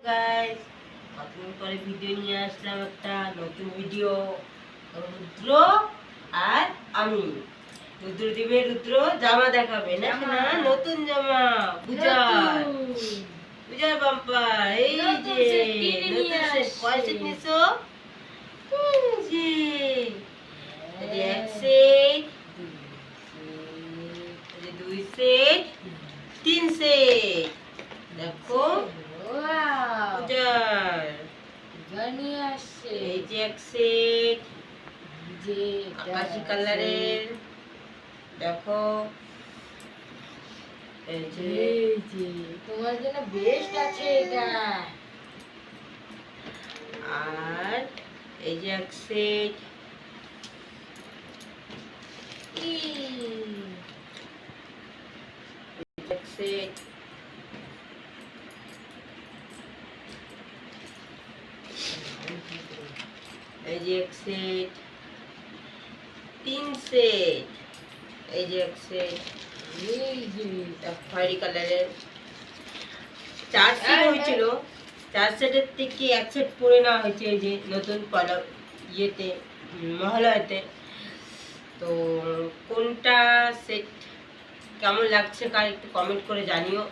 Guys, কতদিন পরে video নিয়ে আসলাম, একটা নতুন ভিডিও। রুদ্র আর আমি, রুদ্র দিবে, রুদ্র জামা দেখাবে না, না নতুন জামা পূজার, পূজার বাম্পার। এই যে নতুন সেট, কয় সেট নিছো? এক সেট, দুই সেট, তিন সেট। দেখো পূজার এই যে এক সেট, যে আকাশি কালারের। দেখো এই যে তোমার জন্য বেস্ট আছে এটা। আর এই যে এক সেট, এক সেট, এই যে এক সেট, তিন সেট, এই যে এক সেট, এই যে খয়েরি কালারের। চার সেট হয়েছিল, চার সেটের থেকে এক সেট পরে নেওয়া হয়েছে এই যে নতুন পয়লা ইয়েতে, মহালয়াতে। তো কোনটা সেট কেমন লাগছে কার একটু কমেন্ট করে জানিও।